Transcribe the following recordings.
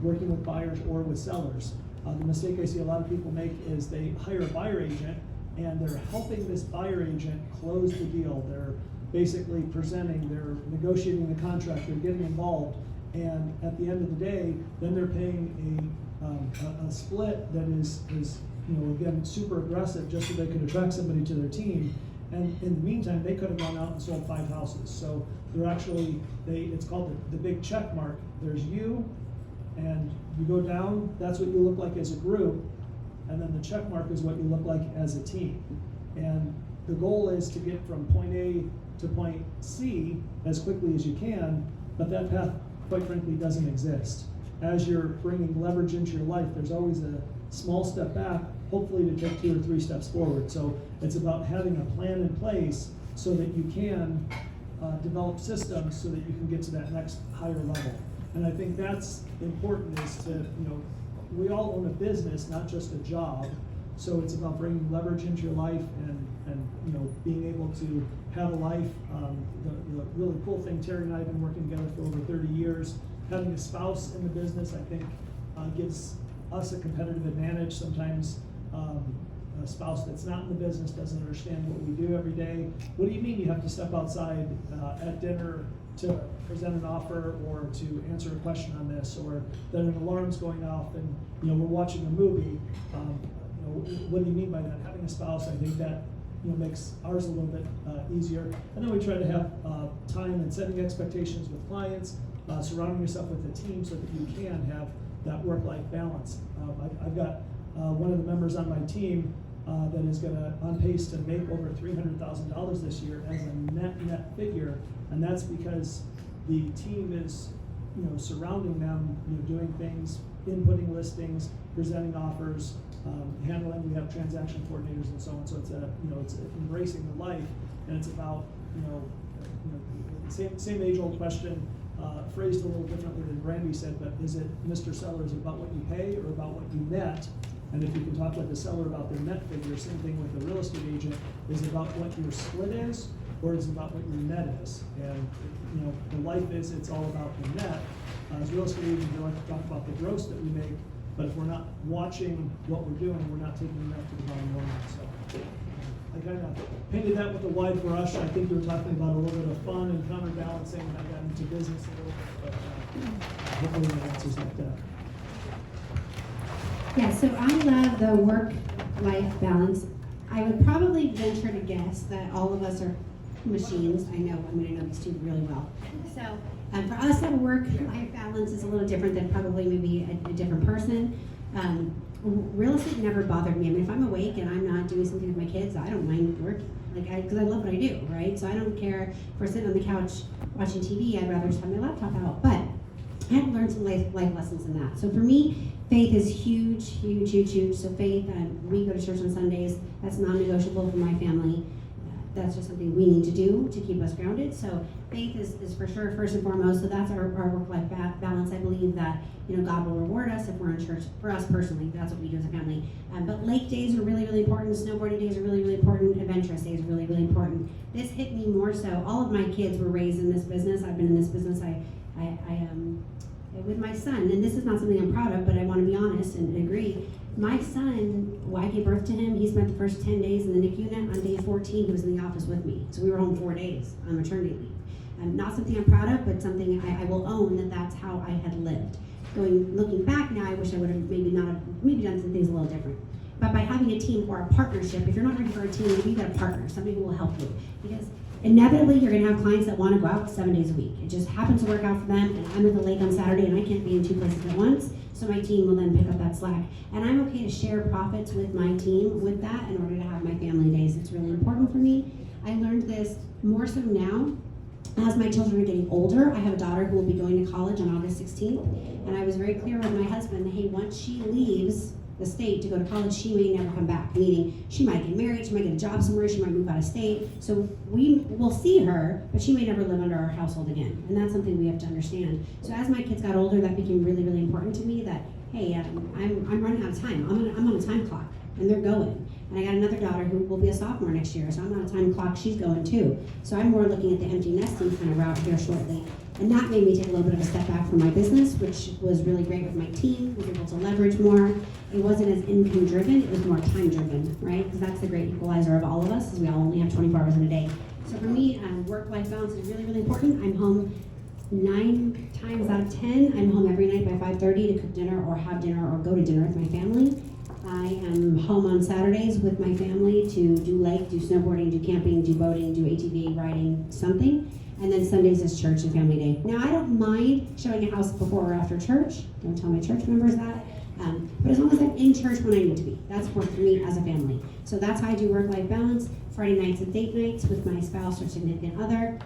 working with buyers or with sellers. The mistake I see a lot of people make is they hire a buyer agent and they're helping this buyer agent close the deal. They're basically presenting, they're negotiating the contract, they're getting involved, and at the end of the day, then they're paying a split that is again, super aggressive just so they could attract somebody to their team. And in the meantime, they could have gone out and sold 5 houses. So they're actually, it's called the big check mark. There's you, and you go down, that's what you look like as a group, and then the check mark is what you look like as a team. And the goal is to get from point A to point C as quickly as you can, but that path, quite frankly, doesn't exist. As you're bringing leverage into your life, there's always a small step back, hopefully to take 2 or 3 steps forward. So it's about having a plan in place so that you can develop systems so that you can get to that next higher level. And I think that's important, is to, we all own a business, not just a job. So it's about bringing leverage into your life and being able to have a life. The really cool thing, Terry and I have been working together for over 30 years. Having a spouse in the business, I think, gives us a competitive advantage. Sometimes a spouse that's not in the business doesn't understand what we do every day. What do you mean you have to step outside at dinner to present an offer or to answer a question on this, or that an alarm's going off and we're watching a movie? What do you mean by that? Having a spouse, I think that makes ours a little bit easier. And then we try to have time and setting expectations with clients, surrounding yourself with a team so that you can have that work-life balance. I've got one of the members on my team that is on pace to make over $300,000 this year as a net figure, and that's because the team is surrounding them, doing things, inputting listings, presenting offers, handling. We have transaction coordinators and so on. So it's embracing the life, and it's about same age-old question. Phrased a little differently than Randy said, but is it, Mr. Seller, is it about what you pay or about what you net? And if you can talk with the seller about their net figure, same thing with the real estate agent, is it about what your split is, or is it about what your net is? And the life is, it's all about the net. As real estate agents, we like to talk about the gross that we make, but if we're not watching what we're doing, we're not taking enough to the bottom line. So I kind of painted that with a wide brush. I think you were talking about a little bit of fun and counterbalancing, and I got into business a little bit, but hopefully the answer's like that. Yeah, so I love the work-life balance. I would probably venture to guess that all of us are machines. I know these two really well. So for us, that work-life balance is a little different than probably maybe a different person. Real estate never bothered me. I mean, if I'm awake and I'm not doing something with my kids, I don't mind working. Because I love what I do, right? So I don't care if we're sitting on the couch watching TV. I'd rather just have my laptop out. But I had to learn some life lessons in that. So for me, faith is huge, huge, huge, huge. So faith, we go to church on Sundays. That's non-negotiable for my family. That's just something we need to do to keep us grounded. So faith is for sure first and foremost. So that's our work-life balance. I believe that God will reward us if we're in church. For us personally, that's what we do as a family. But lake days are really, really important. Snowboarding days are really, really important. Adventurous days are really, really important. This hit me more so. All of my kids were raised in this business. I've been in this business. I with my son, and this is not something I'm proud of, but I want to be honest and agree. My son, I gave birth to him. He spent the first 10 days in the NICU unit. On day 14, he was in the office with me. So we were home 4 days on maternity leave. Not something I'm proud of, but something I will own that that's how I had lived. Looking back now, I wish I would have maybe done some things a little different. But by having a team or a partnership, if you're not ready for a team, maybe you got a partner, somebody who will help you. Because inevitably, you're going to have clients that want to go out 7 days a week. It just happens to work out for them, and I'm at the lake on Saturday, and I can't be in 2 places at once, so my team will then pick up that slack. And I'm okay to share profits with my team with that in order to have my family days. It's really important for me. I learned this more so now. As my children are getting older, I have a daughter who will be going to college on August 16th, and I was very clear with my husband, hey, once she leaves the state to go to college, she may never come back, meaning she might get married, she might get a job somewhere, she might move out of state, so we will see her, but she may never live under our household again, and that's something we have to understand. So as my kids got older, that became really, really important to me, that, hey, I'm running out of time, I'm on a time clock, and they're going. And I got another daughter who will be a sophomore next year, so I'm on a time clock, she's going too. So I'm more looking at the empty nesting kind of route here shortly. And that made me take a little bit of a step back from my business, which was really great with my team, was able to leverage more. It wasn't as income driven, it was more time driven, right? Because that's the great equalizer of all of us, is we all only have 24 hours in a day. So for me, work-life balance is really, really important. I'm home 9 times out of 10. I'm home every night by 5:30 to cook dinner or have dinner or go to dinner with my family. I am home on Saturdays with my family to do lake, do snowboarding, do camping, do boating, do ATV, riding, something. And then Sundays is church and family day. Now, I don't mind showing a house before or after church. Don't tell my church members that. But as long as I'm in church when I need to be, that's work for me as a family. So that's how I do work-life balance. Friday nights and date nights with my spouse or significant other.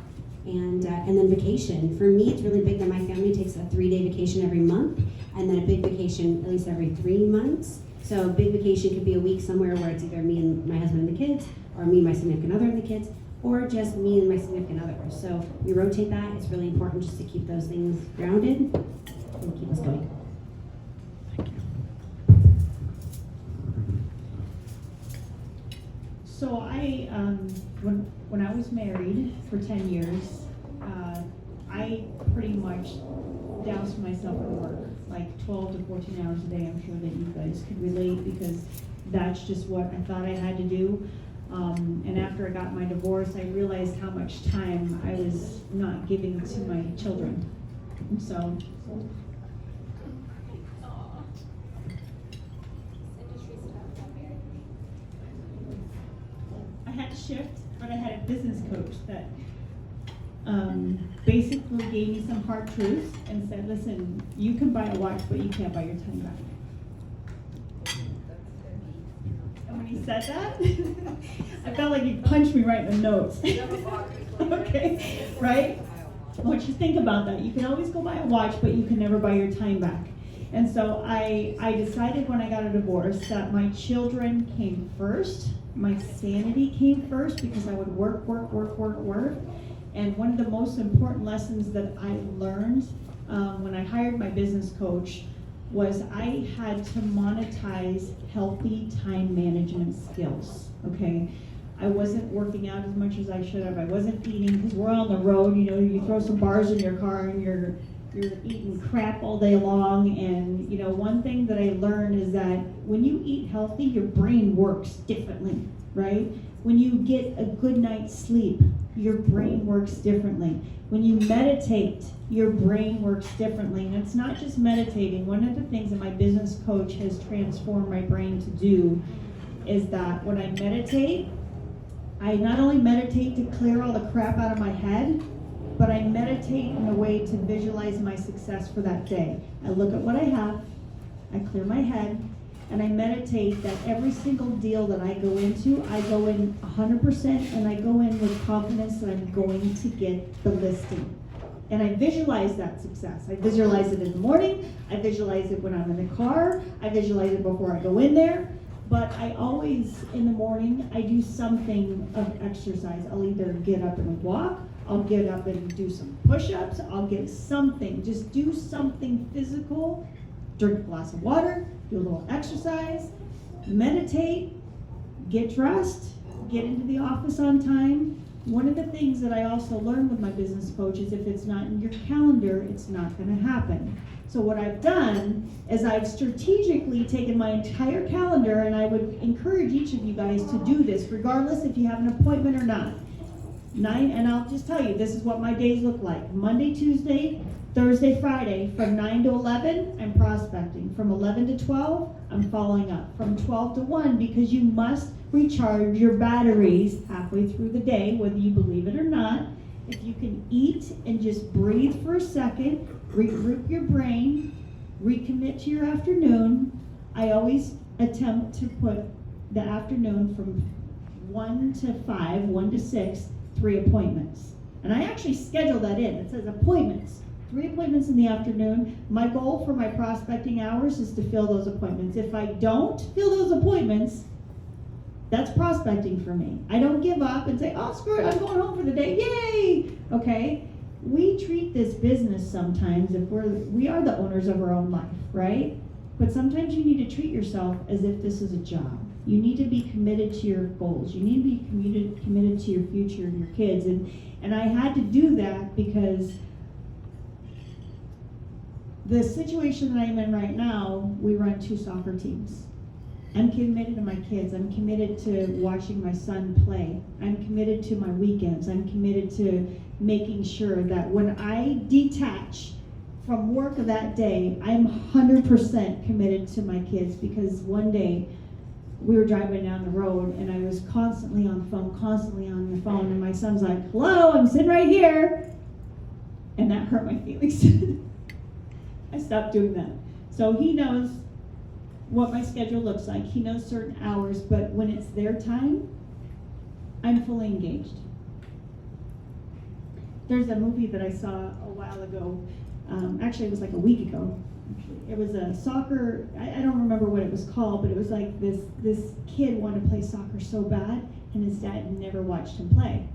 And then vacation. For me, it's really big that my family takes a 3-day vacation every month, and then a big vacation at least every 3 months. So a big vacation could be a week somewhere where it's either me and my husband and the kids, or me and my significant other and the kids, or just me and my significant other. So we rotate that. It's really important just to keep those things grounded and keep us going. So I, when I was married for 10 years, I pretty much doused myself in work, like 12 to 14 hours a day. I'm sure that you guys could relate, because that's just what I thought I had to do. And after I got my divorce, I realized how much time I was not giving to my children. And so I had to shift, but I had a business coach that basically gave me some hard truths and said, listen, you can buy a watch, but you can't buy your time back. And when he said that, I felt like he punched me right in the nose. Okay, right? I want you to think about that. You can always go buy a watch, but you can never buy your time back. And so I decided when I got a divorce that my children came first, my sanity came first, because I would work. And one of the most important lessons that I learned when I hired my business coach was I had to monetize healthy time management skills, okay? I wasn't working out as much as I should have. I wasn't eating, because we're on the road, you know, you throw some bars in your car and you're eating crap all day long. And you know, one thing that I learned is that when you eat healthy, your brain works differently, right? When you get a good night's sleep, your brain works differently. When you meditate, your brain works differently. And it's not just meditating. One of the things that my business coach has transformed my brain to do is that when I meditate, I not only meditate to clear all the crap out of my head, but I meditate in a way to visualize my success for that day. I look at what I have, I clear my head, and I meditate that every single deal that I go into, I go in 100%, and I go in with confidence that I'm going to get the listing. And I visualize that success. I visualize it in the morning, I visualize it when I'm in the car, I visualize it before I go in there. But I always, in the morning, I do something of exercise. I'll either get up and walk, I'll get up and do some push-ups, I'll get something, just do something physical, drink a glass of water, do a little exercise, meditate, get dressed, get into the office on time. One of the things that I also learned with my business coach is if it's not in your calendar, it's not going to happen. So what I've done is I've strategically taken my entire calendar, and I would encourage each of you guys to do this, regardless if you have an appointment or not. And I'll just tell you, this is what my days look like. Monday, Tuesday, Thursday, Friday, from 9 to 11, I'm prospecting. From 11 to 12, I'm following up. From 12 to 1, because you must recharge your batteries halfway through the day, whether you believe it or not. If you can eat and just breathe for a second, regroup your brain, recommit to your afternoon. I always attempt to put the afternoon from 1 to 5, 1 to 6, 3 appointments. And I actually schedule that in. It says appointments. 3 appointments in the afternoon. My goal for my prospecting hours is to fill those appointments. If I don't fill those appointments, that's prospecting for me. I don't give up and say, oh, screw it, I'm going home for the day, yay! Okay? We treat this business sometimes, if we are the owners of our own life, right? But sometimes you need to treat yourself as if this is a job. You need to be committed to your goals. You need to be committed to your future and your kids. And I had to do that because The situation that I'm in right now, we run 2 soccer teams. I'm committed to my kids. I'm committed to watching my son play. I'm committed to my weekends. I'm committed to making sure that when I detach from work that day, I'm 100% committed to my kids, because one day we were driving down the road and I was constantly on the phone, and my son's like, hello, I'm sitting right here. And that hurt my feelings. I stopped doing that. So he knows what my schedule looks like. He knows certain hours, but when it's their time, I'm fully engaged. There's a movie that I saw a while ago. Actually, it was like a week ago. It was a soccer, I don't remember what it was called, but it was like this kid wanted to play soccer so bad, and his dad never watched him play.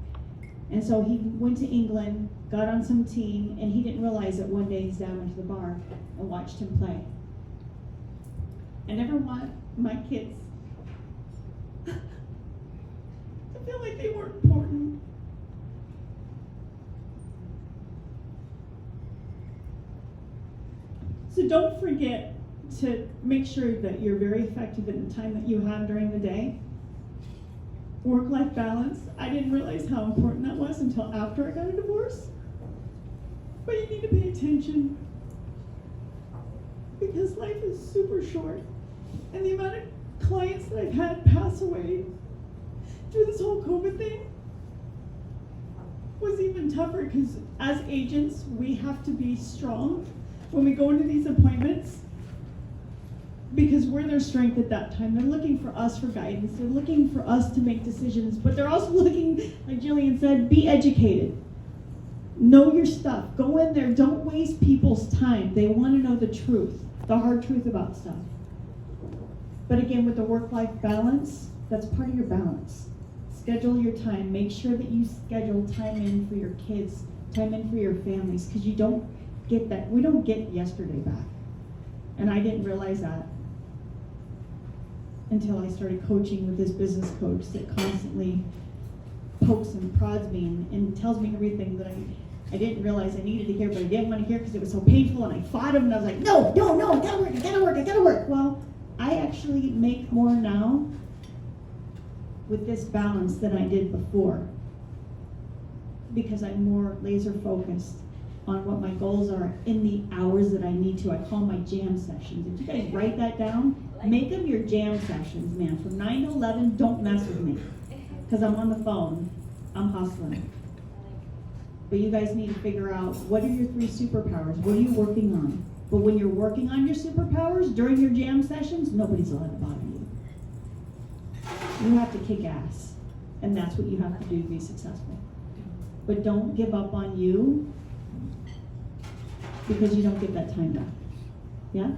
And so he went to England, got on some team, and he didn't realize that one day his dad went to the bar and watched him play. I never want my kids to feel like they weren't important. So don't forget to make sure that you're very effective in the time that you have during the day. Work-life balance, I didn't realize how important that was until after I got a divorce. But you need to pay attention, because life is super short. And the amount of clients that I've had pass away through this whole COVID thing was even tougher, because as agents, we have to be strong when we go into these appointments, because we're their strength at that time. They're looking for us for guidance. They're looking for us to make decisions, but they're also looking, like Jillian said, be educated. Know your stuff. Go in there. Don't waste people's time. They want to know the truth, the hard truth about stuff. But again, with the work-life balance, that's part of your balance. Schedule your time. Make sure that you schedule time in for your kids, time in for your families, because you don't get that. We don't get yesterday back. And I didn't realize that until I started coaching with this business coach that constantly pokes and prods me and tells me everything that I didn't realize I needed to hear, but I didn't want to hear because it was so painful, and I fought him, and I was like, no, I gotta work. Well, I actually make more now with this balance than I did before, because I'm more laser focused on what my goals are in the hours that I need to. I call my jam sessions. If you guys write that down, make them your jam sessions, man. From 9 to 11, don't mess with me, because I'm on the phone. I'm hustling. But you guys need to figure out, what are your 3 superpowers? What are you working on? But when you're working on your superpowers during your jam sessions, nobody's allowed to bother you. You have to kick ass, and that's what you have to do to be successful. But don't give up on you, because you don't get that time back. Yeah?